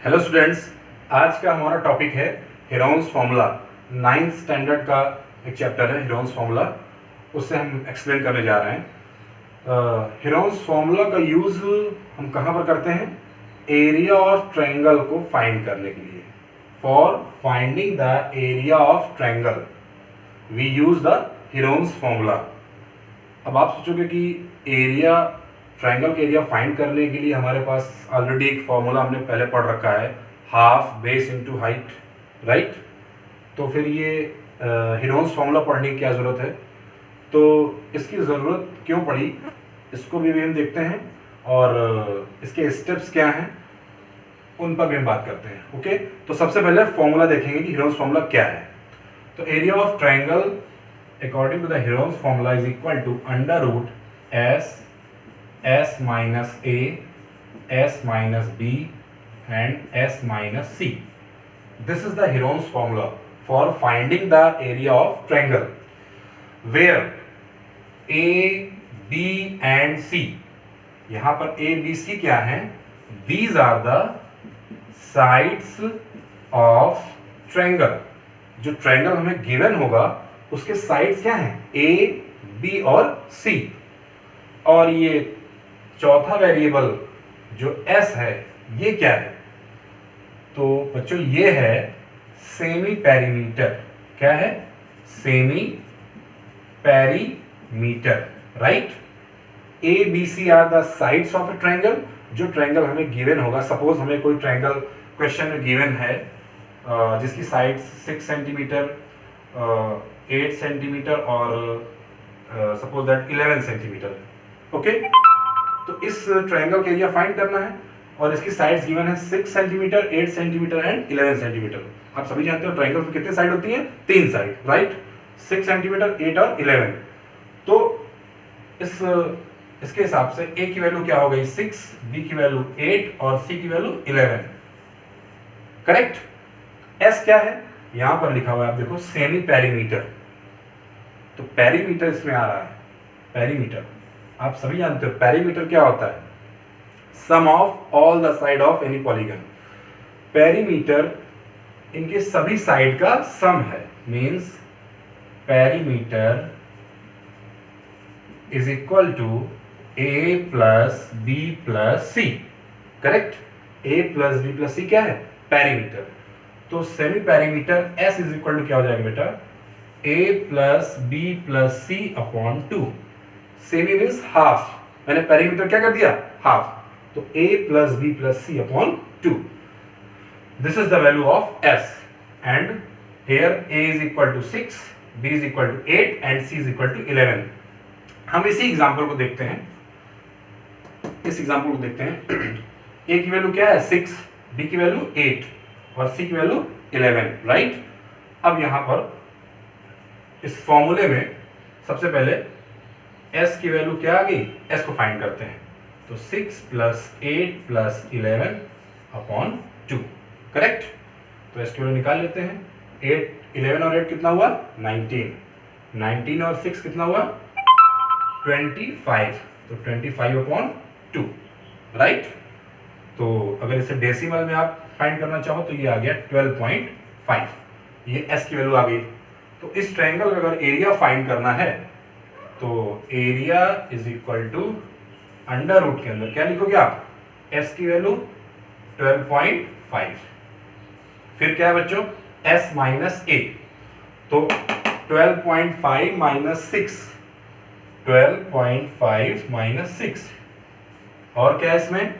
Hello students, आज का हमारा टॉपिक है हेरोन्स फार्मूला। 9th स्टैंडर्ड का एक चैप्टर है हेरोन्स फार्मूला, उससे हम एक्सप्लेन करने जा रहे हैं। हेरोन्स फार्मूला का यूज़ हम कहाँ पर करते हैं? एरिया ऑफ ट्रायंगल को फाइंड करने के लिए। For finding the area of triangle we use the Heron's formula. अब आप सोचोगे कि एरिया ट्रायंगल का एरिया फाइंड करने के लिए हमारे पास ऑलरेडी एक फॉर्मूला हमने पहले पढ़ रखा है, half base into height, right. तो फिर ये हेरोन्स फार्मूला पढ़ने की क्या ज़रूरत है? तो इसकी ज़रूरत क्यों पड़ी, इसको भी हम देखते हैं और इसके स्टेप्स क्या हैं उन पर भी हम बात करते हैं। ओके, तो सबसे पहले फॉर्मूला देखेंगे कि हेरोन्स फार्मूला क्या है। तो area of triangle according to the Heron's formula is equal to under root s minus a, s minus b and s minus c. This is the Heron's formula for finding the area of triangle where a, b and c, यहाँ पर a, b, c क्या है? These are the sides of triangle। जो triangle हमें given होगा उसके sides क्या हैं? ए, बी और सी। और ये चौथा वेरिएबल जो एस है ये क्या है? तो बच्चों ये है सेमी पेरीमीटर। क्या है? Semi perimeter, right. A, B, C are the sides of a triangle. जो ट्रायंगल हमें गिवन होगा, सपोज हमें कोई ट्रायंगल क्वेश्चन में गिवन है जिसकी साइड 6 सेंटीमीटर, 8 सेंटीमीटर और सपोज दैट 11 सेंटीमीटर। ओके, तो इस ट्रायंगल का एरिया फाइंड करना है और इसकी साइड्स गिवन है 6 सेंटीमीटर, 8 सेंटीमीटर एंड 11 सेंटीमीटर। आप सभी जानते हो ट्रायंगल में कितने साइड होती हैं? 3 साइड, राइट। 6 सेंटीमीटर, 8 और 11। तो इसके हिसाब से ए की वैल्यू क्या हो गई? 6, बी की वैल्यू 8 और सी की वैल्यू 11, करेक्ट। एस क्या है? यहां पर लिखा हुआ है, आप देखो, सेमी पेरीमीटर। तो पेरीमीटर इसमें आ रहा है। पेरीमीटर आप सभी जानते हो पेरीमीटर क्या होता है? Sum of all the side of any polygon. Perimeter इनके सभी साइड का सम है, means perimeter is equal to A plus B plus C, correct. A plus B plus C क्या है? पेरीमीटर। तो semi perimeter S is equal to क्या हो जाएगा बेटा? A plus B plus C upon 2। Semi means half. मैंने perimeter क्या कर दिया? हाफ। तो A plus B plus C upon 2। This is the value of S and here A is equal to 6, B is equal to 8 and C is equal to 11। हम इसी example को देखते हैं। इस एग्जाम्पल को देखते हैं। A की वैल्यू क्या है? 6, B की वैल्यू 8 और सी की वैल्यू 11, राइट। अब यहां पर इस फॉर्मूले में सबसे पहले एस की वैल्यू क्या आ गई? एस को फाइंड करते हैं। तो 6 प्लस 8 प्लस 11 अपॉन 2, करेक्ट। तो एस की वैल्यू निकाल लेते हैं। 11 और 8 कितना हुआ? 19 और 6 कितना हुआ? 25। तो 25 अपॉन 2, राइट। तो अगर इसे डेसिमल में आप फाइंड करना चाहो तो ये आ गया 12.5। ये एस की वैल्यू आ गई। तो इस ट्रायंगल का अगर एरिया फाइंड करना है तो area is equal to under root के अंदर क्या लिखोगे आप? एस की वैल्यू 12.5। फिर क्या है बच्चों? एस माइनस ए। तो 12.5 माइनस 6, 12.5 माइनस 6 और क्या है इसमें?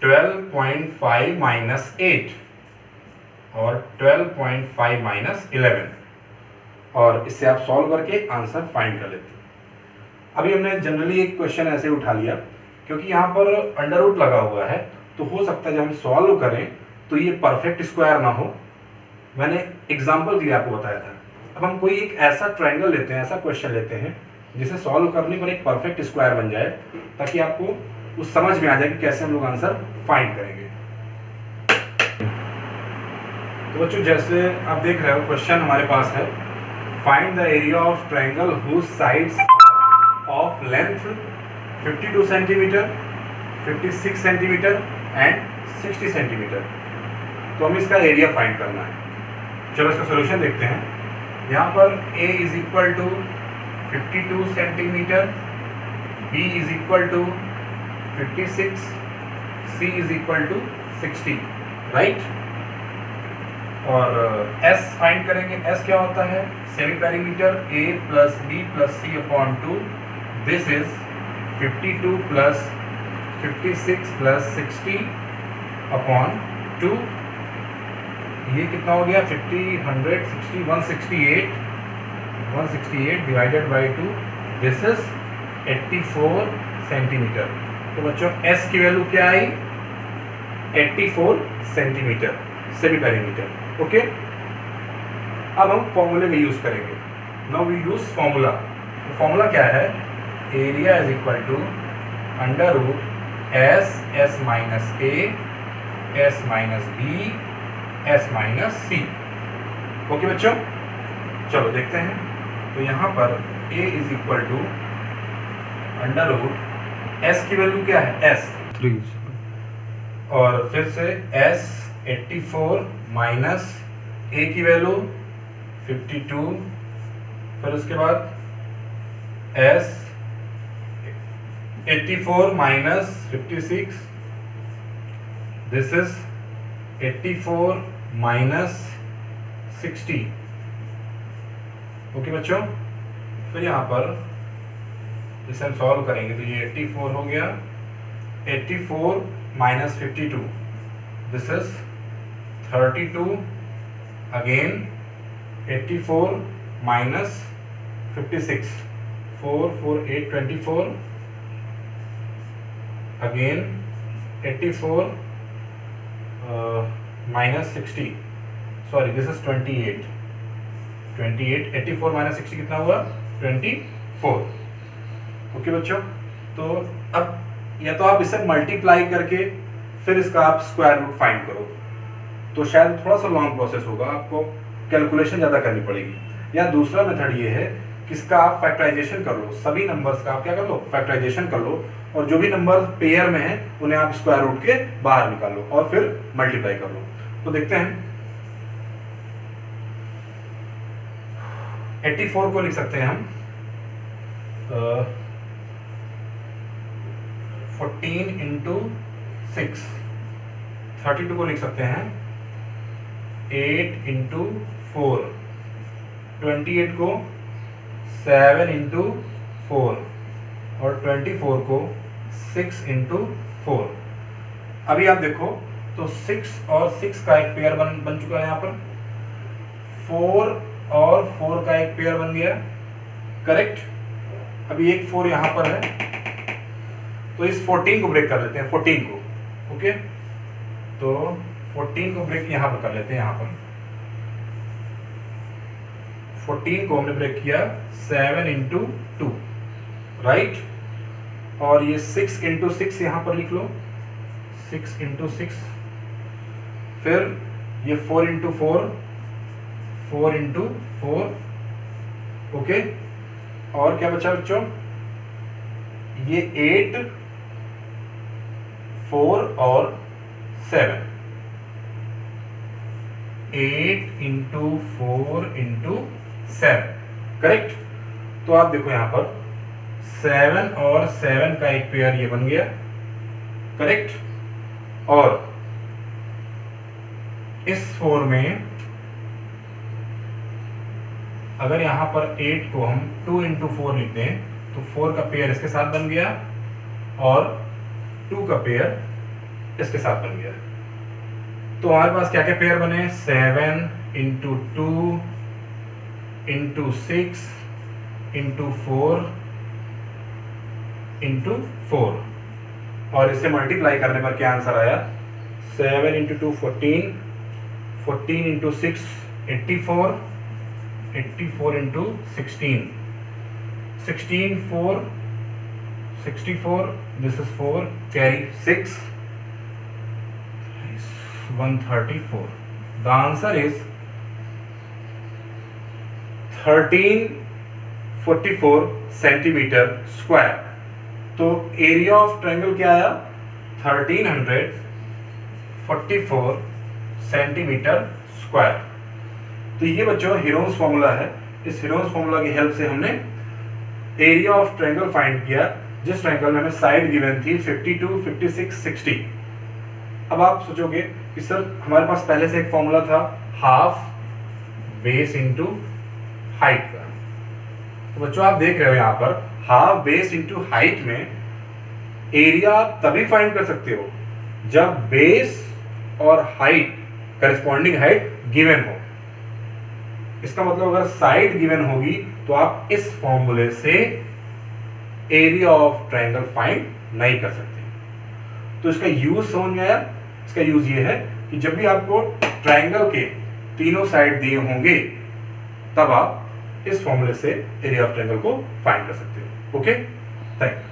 12.5 माइनस 8 और 12.5 माइनस 11। और इससे आप सॉल्व करके आंसर फाइंड कर लेते हैं। अभी हमने जनरली एक क्वेश्चन ऐसे उठा लिया क्योंकि यहाँ पर अंडर रूट लगा हुआ है, तो हो सकता है जब हम सॉल्व करें तो ये परफेक्ट स्क्वायर ना हो। मैंने एग्जाम्पल के लिए आपको बताया था। अब हम कोई एक ऐसा ट्रायंगल लेते हैं, ऐसा क्वेश्चन लेते हैं जिसे सॉल्व करने पर एक परफेक्ट स्क्वायर बन जाए, ताकि आपको उस समझ में आ जाए कि कैसे हम लोग आंसर फाइंड करेंगे। तो बच्चों जैसे आप देख रहे हो क्वेश्चन हमारे पास है, find the area of triangle whose sides of length 52 centimetre, 56 centimetre and 60 centimetre. तो हमें इसका एरिया फाइंड करना है। चलो इसका सोल्यूशन देखते हैं। यहाँ पर A is equal to 52 centimetre, B is equal to 56, C is equal to 60, right. और S फाइंड करेंगे। S क्या होता है? Semi perimeter A plus B plus C upon 2, this is 52 plus 56 plus 60 upon 2। ये कितना हो गया? 50, 100, 60, 168 divided by 2, this is 84 centimetre. तो बच्चों S की वैल्यू क्या आई? 84 सेंटीमीटर सेमी पेरीमीटर। ओके, अब हम फॉर्मूले में यूज करेंगे। Now we use formula. तो फॉर्मूला क्या है? Area is equal to under root S minus A S minus B S minus C. Okay बच्चों, चलो देखते हैं। तो यहाँ पर a is equal to under root S की वैल्यू क्या है? एस 3, और फिर से s 84 माइनस a की वैल्यू 52, फिर उसके बाद s 84 minus 56, this is 84 minus 60। Okay बच्चों, फिर यहाँ पर इसे हम सॉल्व करेंगे तो ये 84 हो गया, 84 minus 52, this is 32, again 84 minus 56, 4 4 8 24, again 84 minus 60, sorry this is 28, 84 minus 60 कितना हुआ? 24। ओके बच्चों, तो अब या तो आप इसे मल्टीप्लाई करके फिर इसका आप स्क्वायर रूट फाइंड करो, तो शायद थोड़ा सा लॉन्ग प्रोसेस होगा, आपको कैलकुलेशन ज़्यादा करनी पड़ेगी। या दूसरा मेथड ये है कि इसका आप फैक्टराइजेशन कर लो, सभी नंबर्स का आप क्या कर लो? फैक्टराइजेशन कर लो, और जो भी नंबर पेयर में है उन्हें आप स्क्वायर रूट के बाहर निकाल लो और फिर मल्टीप्लाई कर लो। तो देखते हैं, 84 को लिख सकते हैं हम 14 इंटू 6, 32 को लिख सकते हैं 8 इंटू 4, 28 को 7 इंटू 4, और 24 को 6 इंटू 4। अभी आप देखो तो 6 और 6 का एक पेयर बन चुका है, यहाँ पर 4 और 4 का एक पेयर बन गया, करेक्ट। अभी एक 4 यहाँ पर है, तो इस 14 को ब्रेक कर लेते हैं, 14 को। ओके, तो 14 को ब्रेक यहाँ पर कर लेते हैं। यहाँ पर 14 को हमने ब्रेक किया 7 इंटू 2, राइट। और ये 6 इंटू 6 यहाँ पर लिख लो, 6 इंटू 6, फिर ये 4 इंटू 4, 4 इंटू 4। ओके, और क्या बचा बच्चों? ये 8, 4 और 7, 8 इंटू 4 इंटू 7, करेक्ट। तो आप देखो यहाँ पर 7 और 7 का एक पेयर ये बन गया, करेक्ट। और इस 4 में अगर यहाँ पर 8 को हम 2 इंटू 4 लिख दें तो 4 का पेयर इसके साथ बन गया और 2 का पेयर इसके साथ बन गया। तो हमारे पास क्या क्या पेयर बने? 7 इंटू 2 इंटू 6 इंटू 4 इंटू 4, और इसे मल्टीप्लाई करने पर क्या आंसर आया? 7 into 2 14, 14 into 6 84, 84 into 16, 16 4 64, this is 4, carry 6, 134। The answer is 1344 centimetre square. तो एरिया ऑफ ट्रायंगल क्या आया? 1344 44 सेंटीमीटर स्क्वायर। तो ये बच्चों हेरोन्स फॉर्मूला है। इस हेरोन्स फॉर्मूला की हेल्प से हमने एरिया ऑफ ट्रायंगल फाइंड किया, जिस ट्रायंगल में हमें साइड गिवन थी 52, 56, 60। अब आप सोचोगे कि सर हमारे पास पहले से एक फॉर्मूला था हाफ बेस इंटू हाइट का। तो बच्चों आप देख रहे हो यहाँ पर हाफ बेस इंटू हाइट में एरिया आप तभी फाइंड कर सकते हो जब बेस और हाइट करस्पॉन्डिंग हाइट गिवन हो। इसका मतलब अगर साइड गिवन होगी तो आप इस फॉर्मूले से एरिया ऑफ ट्रायंगल फाइंड नहीं कर सकते। तो इसका यूज समझ में आया? इसका यूज ये है कि जब भी आपको ट्रायंगल के तीनों साइड दिए होंगे तब आप इस फॉर्मूले से एरिया ऑफ ट्रायंगल को फाइंड कर सकते हो। Okay, thank you.